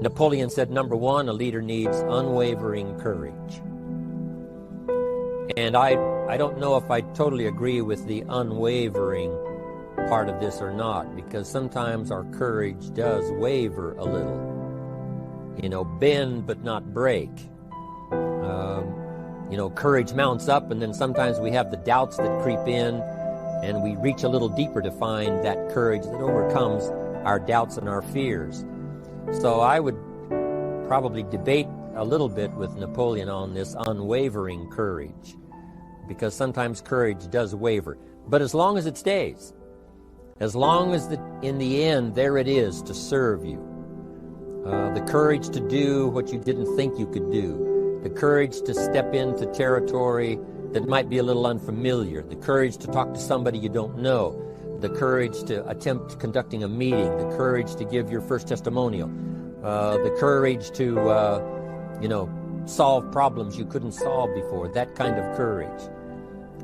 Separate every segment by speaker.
Speaker 1: Napoleon said, number one, a leader needs unwavering courage. And I don't know if I totally agree with the unwavering part of this or not, because sometimes our courage does waver a little. Bend but not break. Courage mounts up, and then sometimes we have the doubts that creep in, and we reach a little deeper to find that courage that overcomes our doubts and our fears. So I would probably debate a little bit with Napoleon on this unwavering courage, because sometimes courage does waver. But as long as it stays, as long as in the end there it is to serve you, the courage to do what you didn't think you could do, the courage to step into territory that might be a little unfamiliar, the courage to talk to somebody you don't know, the courage to attempt conducting a meeting, the courage to give your first testimonial, the courage to, solve problems you couldn't solve before, that kind of courage.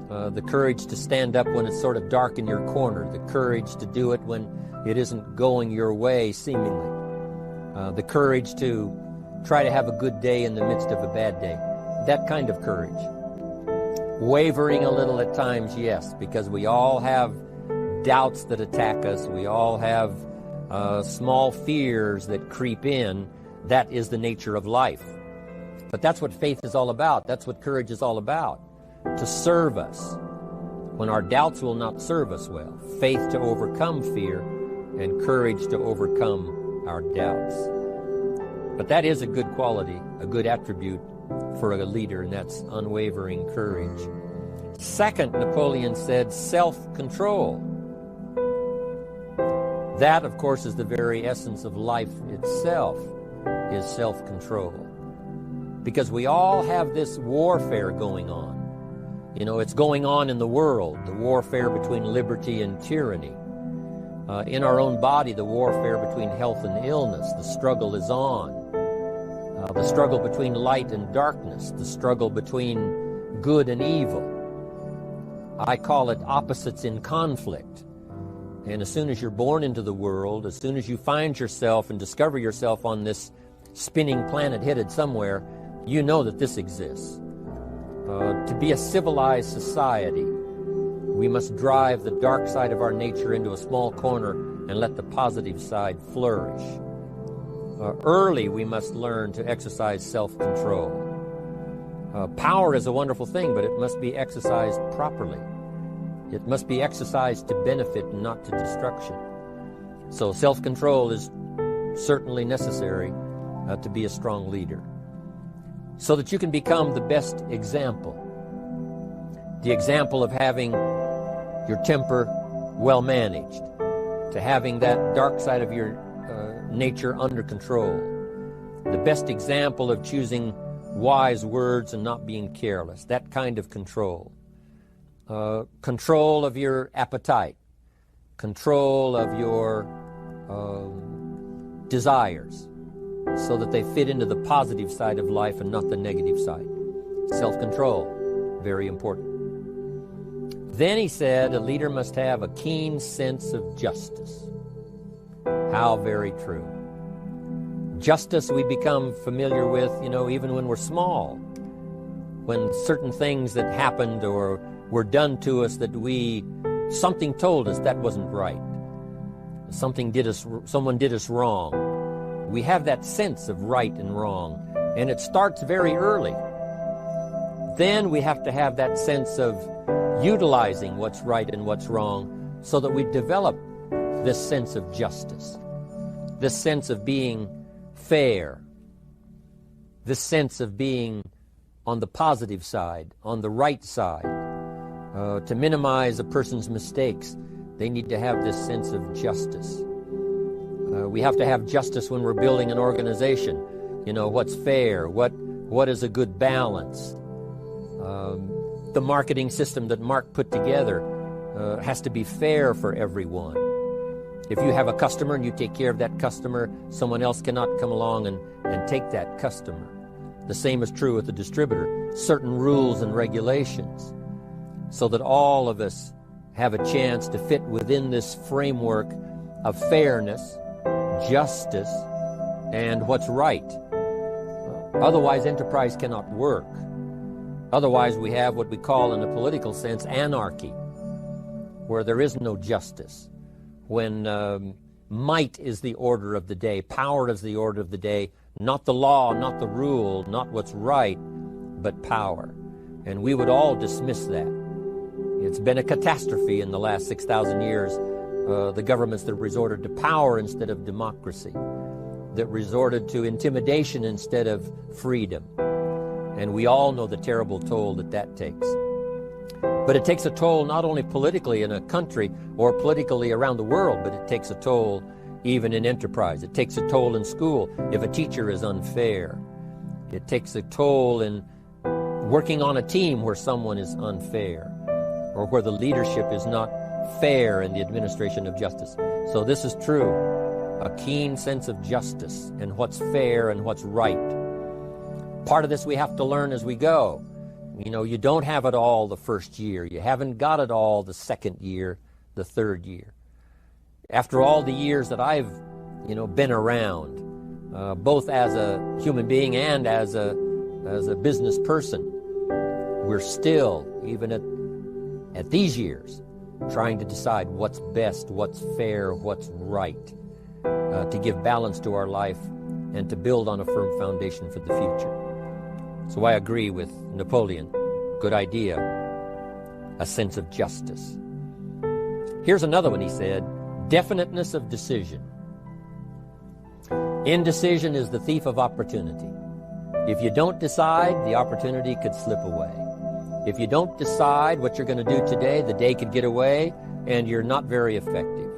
Speaker 1: The courage to stand up when it's sort of dark in your corner, the courage to do it when it isn't going your way, seemingly. The courage to try to have a good day in the midst of a bad day. That kind of courage. Wavering a little at times, yes, because we all have doubts that attack us. We all have small fears that creep in. That is the nature of life. But that's what faith is all about. That's what courage is all about. To serve us when our doubts will not serve us well. Faith to overcome fear, and courage to overcome our doubts. But that is a good quality, a good attribute for a leader, and that's unwavering courage. Second, Napoleon said, self-control. That, of course, is the very essence of life itself, is self-control. Because we all have this warfare going on. It's going on in the world, the warfare between liberty and tyranny. In our own body, the warfare between health and illness, the struggle is on. The struggle between light and darkness, the struggle between good and evil. I call it opposites in conflict. And as soon as you're born into the world, as soon as you find yourself and discover yourself on this spinning planet headed somewhere, you know that this exists. To be a civilized society, we must drive the dark side of our nature into a small corner and let the positive side flourish. Early, we must learn to exercise self-control. Power is a wonderful thing, but it must be exercised properly. It must be exercised to benefit and not to destruction. So self-control is certainly necessary to be a strong leader, so that you can become the best example. The example of having your temper well managed, to having that dark side of your nature under control. The best example of choosing wise words and not being careless, that kind of control. Control of your appetite, control of your desires, so that they fit into the positive side of life and not the negative side. Self-control, very important. Then he said, a leader must have a keen sense of justice. How very true. Justice we become familiar with, even when we're small. When certain things that happened or were done to us that something told us that wasn't right. Someone did us wrong. We have that sense of right and wrong, and it starts very early. Then we have to have that sense of utilizing what's right and what's wrong, so that we develop this sense of justice, this sense of being fair, this sense of being on the positive side, on the right side. To minimize a person's mistakes, they need to have this sense of justice. We have to have justice when we're building an organization. What's fair, what is a good balance. The marketing system that Mark put together has to be fair for everyone. If you have a customer and you take care of that customer, someone else cannot come along and take that customer. The same is true with the distributor. Certain rules and regulations, so that all of us have a chance to fit within this framework of fairness, justice, and what's right. Otherwise, enterprise cannot work. Otherwise, we have what we call, in a political sense, anarchy, where there is no justice, when might is the order of the day, power is the order of the day, not the law, not the rule, not what's right, but power. And we would all dismiss that. It's been a catastrophe in the last 6,000 years, the governments that resorted to power instead of democracy, that resorted to intimidation instead of freedom. And we all know the terrible toll that that takes. But it takes a toll not only politically in a country or politically around the world, but it takes a toll even in enterprise. It takes a toll in school if a teacher is unfair. It takes a toll in working on a team where someone is unfair, or where the leadership is not fair in the administration of justice. So this is true, a keen sense of justice and what's fair and what's right. Part of this we have to learn as we go. You know, you don't have it all the first year. You haven't got it all the second year, the third year. After all the years that I've, been around, both as a human being and as a business person, we're still, even at these years, trying to decide what's best, what's fair, what's right, to give balance to our life and to build on a firm foundation for the future. So I agree with Napoleon. Good idea. A sense of justice. Here's another one he said. Definiteness of decision. Indecision is the thief of opportunity. If you don't decide, the opportunity could slip away. If you don't decide what you're going to do today, the day could get away and you're not very effective.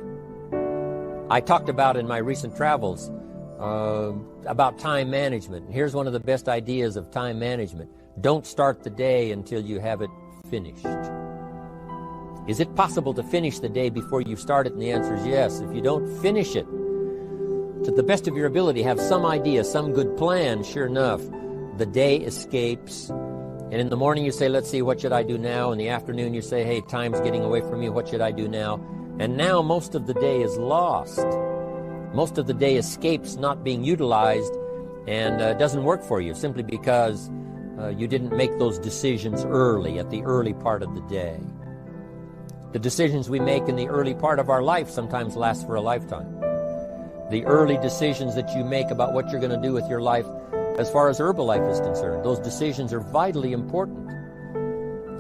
Speaker 1: I talked about in my recent travels about time management. Here's one of the best ideas of time management. Don't start the day until you have it finished. Is it possible to finish the day before you start it? And the answer is yes. If you don't finish it to the best of your ability, have some idea, some good plan, sure enough, the day escapes. And in the morning you say, let's see, what should I do now? In the afternoon you say, hey, time's getting away from me, what should I do now? And now most of the day is lost. Most of the day escapes not being utilized and doesn't work for you simply because you didn't make those decisions early, at the early part of the day. The decisions we make in the early part of our life sometimes last for a lifetime. The early decisions that you make about what you're going to do with your life as far as Herbalife is concerned, those decisions are vitally important.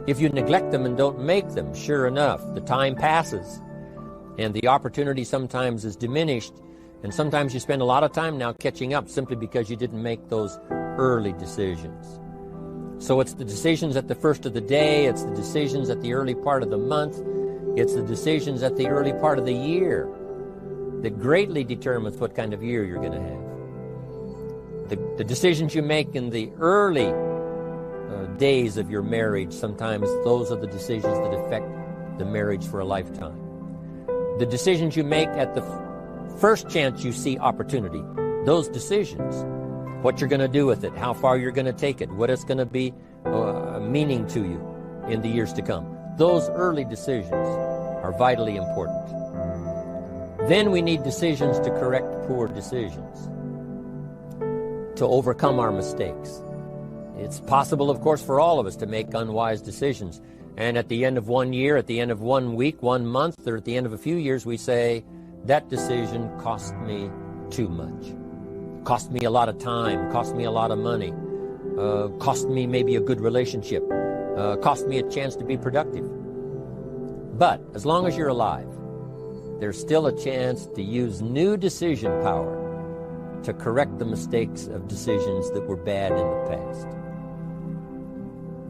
Speaker 1: If you neglect them and don't make them, sure enough, the time passes and the opportunity sometimes is diminished, and sometimes you spend a lot of time now catching up simply because you didn't make those early decisions. So it's the decisions at the first of the day, it's the decisions at the early part of the month, it's the decisions at the early part of the year that greatly determines what kind of year you're going to have. The decisions you make in the early days of your marriage, sometimes those are the decisions that affect the marriage for a lifetime. The decisions you make at the first chance you see opportunity, those decisions, what you're going to do with it, how far you're going to take it, what it's going to be meaning to you in the years to come. Those early decisions are vitally important. Then we need decisions to correct poor decisions, to overcome our mistakes. It's possible, of course, for all of us to make unwise decisions. And at the end of 1 year, at the end of 1 week, 1 month, or at the end of a few years, we say, that decision cost me too much. Cost me a lot of time, cost me a lot of money, cost me maybe a good relationship, cost me a chance to be productive. But as long as you're alive, there's still a chance to use new decision power to correct the mistakes of decisions that were bad in the past.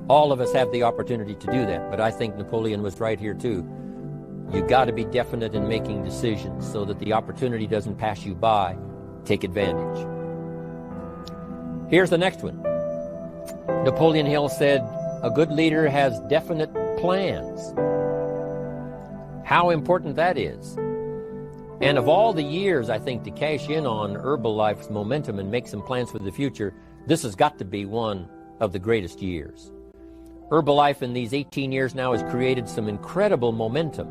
Speaker 1: All of us have the opportunity to do that, but I think Napoleon was right here too. You got to be definite in making decisions so that the opportunity doesn't pass you by. Take advantage. Here's the next one. Napoleon Hill said, a good leader has definite plans. How important that is. And of all the years, I think, to cash in on Herbalife's momentum and make some plans for the future, this has got to be one of the greatest years. Herbalife in these 18 years now has created some incredible momentum,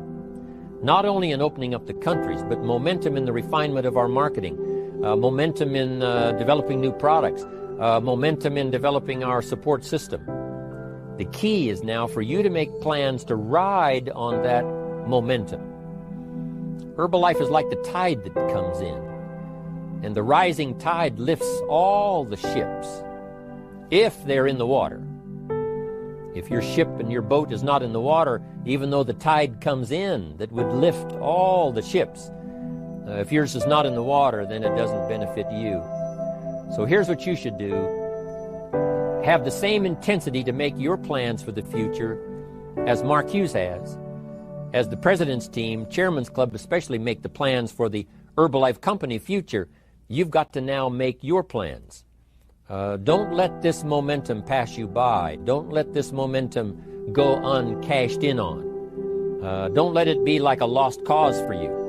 Speaker 1: not only in opening up the countries, but momentum in the refinement of our marketing, momentum in developing new products, momentum in developing our support system. The key is now for you to make plans to ride on that momentum. Herbalife is like the tide that comes in, and the rising tide lifts all the ships, if they're in the water. If your ship and your boat is not in the water, even though the tide comes in that would lift all the ships, if yours is not in the water, then it doesn't benefit you. So here's what you should do. Have the same intensity to make your plans for the future as Mark Hughes has. As the President's Team, Chairman's Club especially, make the plans for the Herbalife Company future, you've got to now make your plans. Don't let this momentum pass you by. Don't let this momentum go uncashed in on. Don't let it be like a lost cause for you.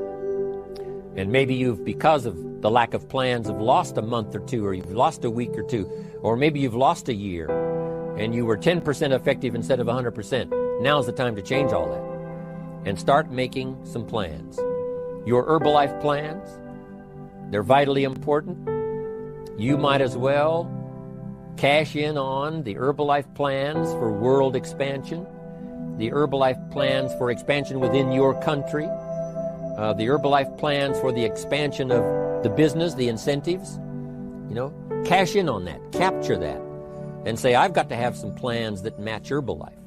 Speaker 1: And maybe you've, because of the lack of plans, have lost a month or two, or you've lost a week or two, or maybe you've lost a year, and you were 10% effective instead of 100%. Now's the time to change all that and start making some plans. Your Herbalife plans, they're vitally important. You might as well cash in on the Herbalife plans for world expansion, the Herbalife plans for expansion within your country, the Herbalife plans for the expansion of the business, the incentives. Cash in on that, capture that, and say, I've got to have some plans that match Herbalife.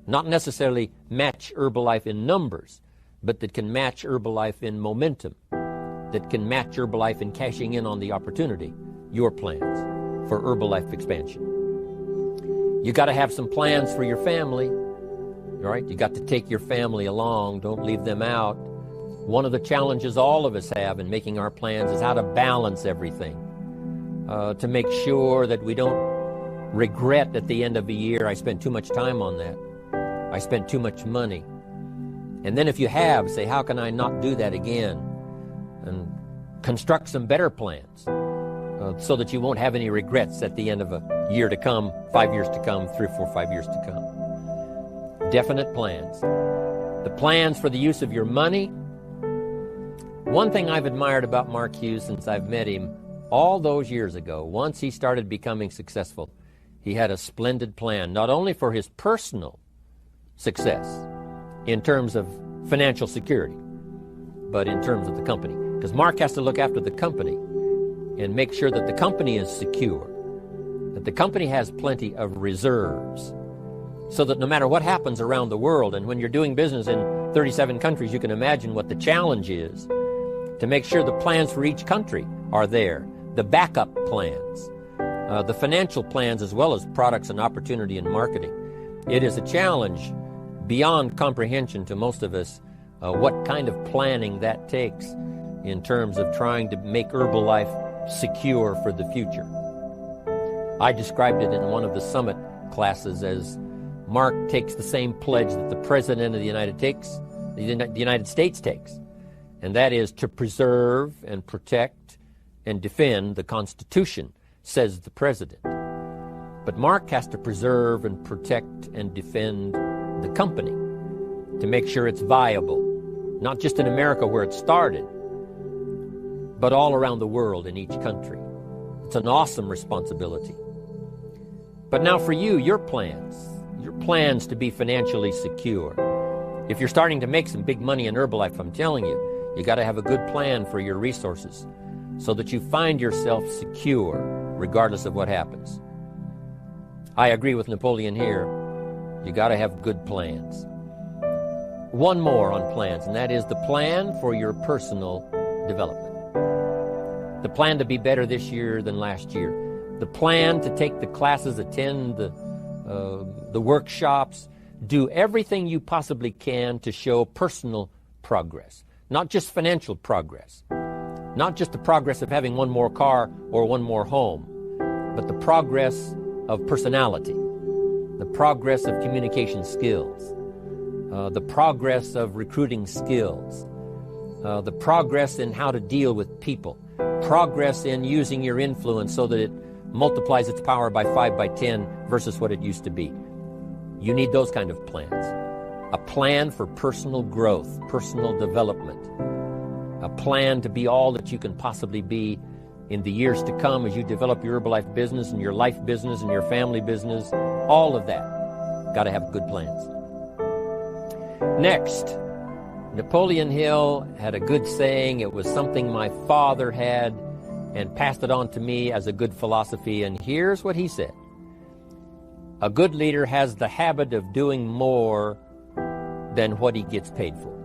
Speaker 1: Not necessarily match Herbalife in numbers, but that can match Herbalife in momentum, that can match Herbalife in cashing in on the opportunity, your plans for Herbalife expansion. You got to have some plans for your family, all right? You got to take your family along. Don't leave them out. One of the challenges all of us have in making our plans is how to balance everything, to make sure that we don't regret at the end of the year, I spent too much time on that. I spent too much money. And then if you have, say, how can I not do that again? And construct some better plans so that you won't have any regrets at the end of a year to come, 5 years to come, 3, 4, 5 years to come. Definite plans. The plans for the use of your money. One thing I've admired about Mark Hughes since I've met him all those years ago, once he started becoming successful, he had a splendid plan, not only for his personal success in terms of financial security, but in terms of the company. Because Mark has to look after the company and make sure that the company is secure, that the company has plenty of reserves, so that no matter what happens around the world, and when you're doing business in 37 countries, you can imagine what the challenge is to make sure the plans for each country are there, the backup plans, the financial plans, as well as products and opportunity and marketing. It is a challenge beyond comprehension to most of us, what kind of planning that takes in terms of trying to make Herbalife secure for the future. I described it in one of the summit classes as Mark takes the same pledge that the President of the United States takes, and that is to preserve and protect and defend the Constitution, says the President. But Mark has to preserve and protect and defend the company to make sure it's viable, not just in America where it started, but all around the world in each country. It's an awesome responsibility. But now for you, your plans to be financially secure. If you're starting to make some big money in Herbalife, I'm telling you, you got to have a good plan for your resources so that you find yourself secure regardless of what happens. I agree with Napoleon here. You got to have good plans. One more on plans, and that is the plan for your personal development. The plan to be better this year than last year. The plan to take the classes, attend the workshops, do everything you possibly can to show personal progress. Not just financial progress. Not just the progress of having one more car or one more home, but the progress of personality, the progress of communication skills, the progress of recruiting skills, the progress in how to deal with people, progress in using your influence so that it multiplies its power by 5 by 10 versus what it used to be. You need those kind of plans. A plan for personal growth, personal development. a plan to be all that you can possibly be in the years to come as you develop your Herbalife business and your life business and your family business, all of that. Got to have good plans. Next, Napoleon Hill had a good saying. It was something my father had and passed it on to me as a good philosophy. And here's what he said. A good leader has the habit of doing more than what he gets paid for.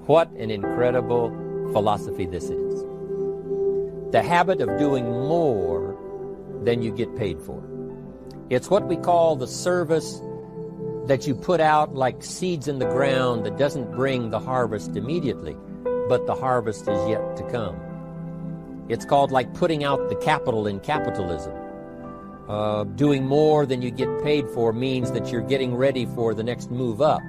Speaker 1: What an incredible philosophy this is. The habit of doing more than you get paid for. It's what we call the service that you put out like seeds in the ground that doesn't bring the harvest immediately, but the harvest is yet to come. It's called like putting out the capital in capitalism. Doing more than you get paid for means that you're getting ready for the next move up.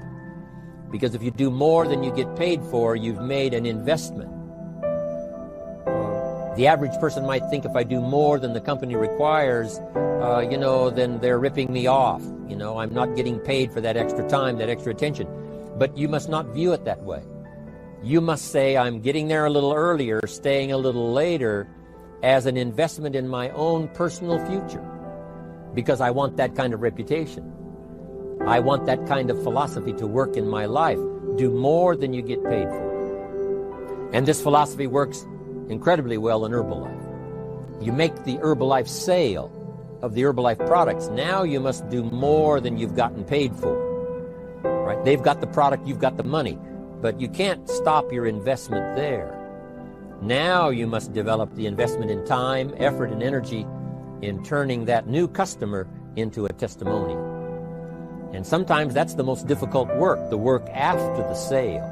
Speaker 1: Because if you do more than you get paid for, you've made an investment. The average person might think if I do more than the company requires, then they're ripping me off. I'm not getting paid for that extra time, that extra attention. But you must not view it that way. You must say, I'm getting there a little earlier, staying a little later, as an investment in my own personal future. Because I want that kind of reputation. I want that kind of philosophy to work in my life. Do more than you get paid for. And this philosophy works incredibly well in Herbalife. You make the Herbalife sale of the Herbalife products. Now you must do more than you've gotten paid for. Right? They've got the product, you've got the money. But you can't stop your investment there. Now you must develop the investment in time, effort, and energy in turning that new customer into a testimonial. And sometimes that's the most difficult work, the work after the sale.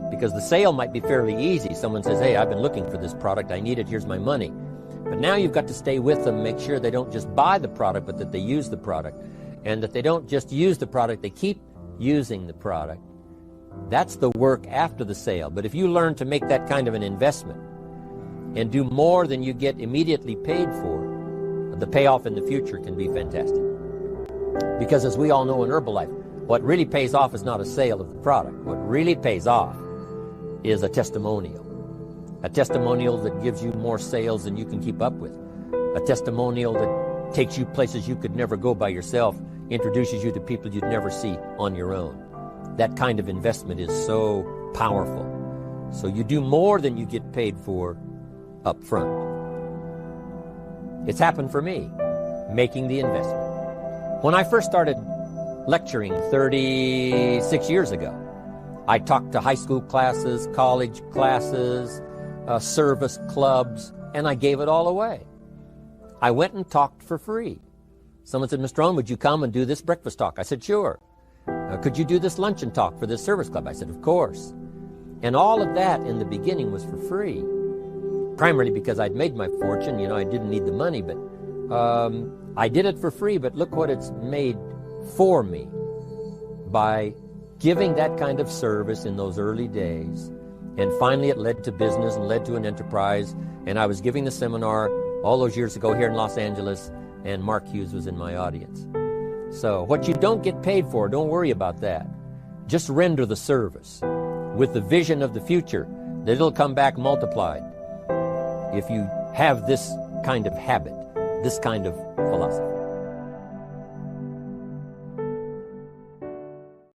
Speaker 1: Because the sale might be fairly easy. Someone says, hey, I've been looking for this product, I need it, here's my money. But now you've got to stay with them, make sure they don't just buy the product, but that they use the product. And that they don't just use the product, they keep using the product. That's the work after the sale. But if you learn to make that kind of an investment and do more than you get immediately paid for, the payoff in the future can be fantastic. Because as we all know in Herbalife, what really pays off is not a sale of the product. What really pays off is a testimonial. A testimonial that gives you more sales than you can keep up with. A testimonial that takes you places you could never go by yourself, introduces you to people you'd never see on your own. That kind of investment is so powerful. So you do more than you get paid for up front. It's happened for me, making the investment. When I first started lecturing 36 years ago, I talked to high school classes, college classes, service clubs, and I gave it all away. I went and talked for free. Someone said, Mr. Rohn, would you come and do this breakfast talk? I said, sure. Could you do this luncheon talk for this service club? I said, of course. And all of that in the beginning was for free, primarily because I'd made my fortune. I didn't need the money, but I did it for free. But look what it's made for me by giving that kind of service in those early days. And finally it led to business and led to an enterprise. And I was giving the seminar all those years ago here in Los Angeles, and Mark Hughes was in my audience. So what you don't get paid for, don't worry about that. Just render the service with the vision of the future that it'll come back multiplied if you have this kind of habit, this kind of philosophy.